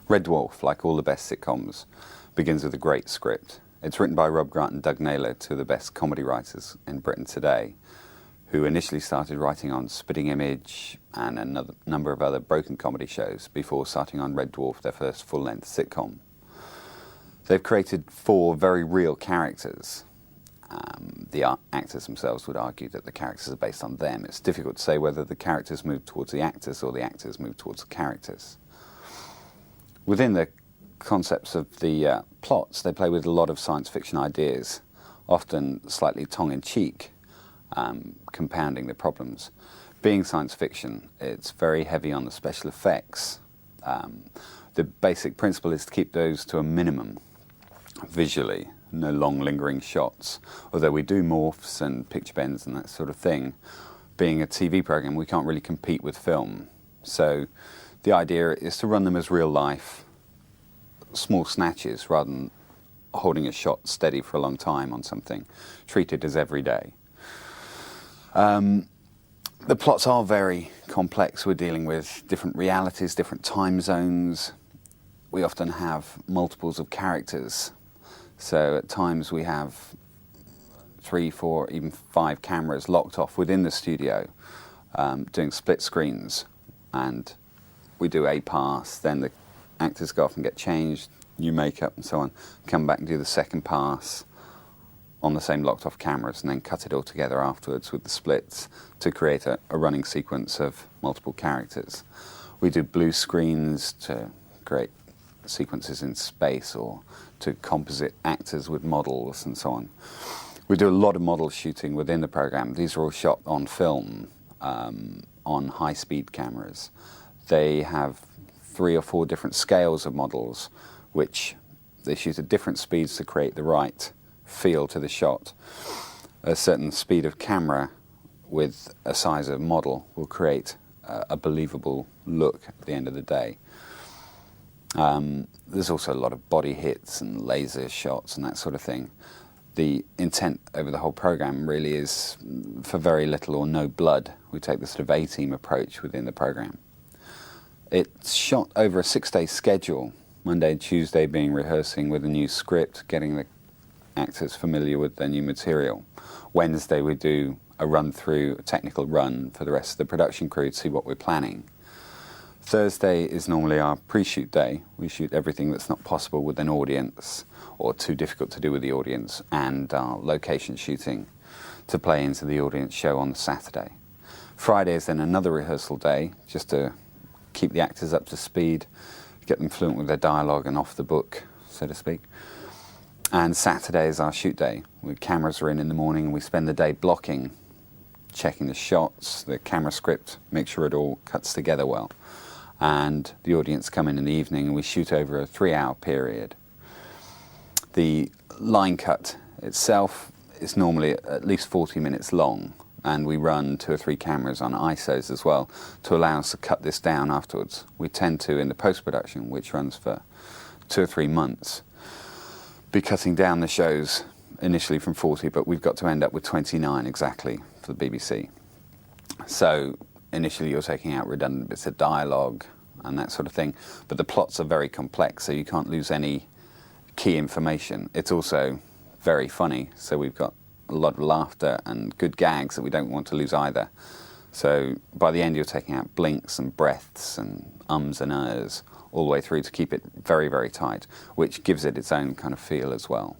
Red Dwarf, like all the best sitcoms, begins with a great script. It's written by Rob Grant and Doug Naylor, two of the best comedy writers in Britain today, who initially started writing on Spitting Image and a number of other broken comedy shows before starting on Red Dwarf, their first full-length sitcom. They've created 4 very real characters. The actors themselves would argue that the characters are based on them. It's difficult to say whether the characters move towards the actors or the actors move towards the characters. Within the concepts of the plots, they play with a lot of science fiction ideas, often slightly tongue-in-cheek, compounding the problems. Being science fiction, it's very heavy on the special effects. The basic principle is to keep those to a minimum visually, no long lingering shots, although we do morphs and picture bends and that sort of thing. Being a TV program, we can't really compete with film, so the idea is to run them as real life, small snatches rather than holding a shot steady for a long time on something, treat it as everyday. The plots are very complex. We're dealing with different realities, different time zones. We often have multiples of characters. So at times we have 3, 4, even 5 cameras locked off within the studio, doing split screens. And we do a pass, then the actors go off and get changed, new makeup and so on, come back and do the second pass on the same locked off cameras, and then cut it all together afterwards with the splits to create a running sequence of multiple characters. We do blue screens to create sequences in space or to composite actors with models and so on. We do a lot of model shooting within the program. These are all shot on film, on high-speed cameras. They have 3 or 4 different scales of models, which they shoot at different speeds to create the right feel to the shot. A certain speed of camera with a size of model will create a believable look at the end of the day. There's also a lot of body hits and laser shots and that sort of thing. The intent over the whole program really is for very little or no blood. We take the sort of A-team approach within the program. It's shot over a 6-day schedule, Monday and Tuesday being rehearsing with a new script, getting the actors familiar with their new material. Wednesday we do a run-through, a technical run for the rest of the production crew to see what we're planning. Thursday is normally our pre-shoot day. We shoot everything that's not possible with an audience or too difficult to do with the audience, and our location shooting to play into the audience show on the Saturday. Friday is then another rehearsal day, just to keep the actors up to speed, get them fluent with their dialogue and off the book, so to speak. And Saturday is our shoot day. Cameras are in the morning and we spend the day blocking, checking the shots, the camera script, make sure it all cuts together well. And the audience come in the evening and we shoot over a 3-hour period. The line cut itself is normally at least 40 minutes long, and we run 2 or 3 cameras on ISOs as well to allow us to cut this down afterwards. We tend to, in the post-production, which runs for 2 or 3 months, be cutting down the shows initially from 40, but we've got to end up with 29 exactly for the BBC. So initially you're taking out redundant bits of dialogue and that sort of thing, but the plots are very complex, so you can't lose any key information. It's also very funny, so we've got a lot of laughter and good gags that we don't want to lose either. So by the end you're taking out blinks and breaths and ums and ahs all the way through to keep it very, very tight, which gives it its own kind of feel as well.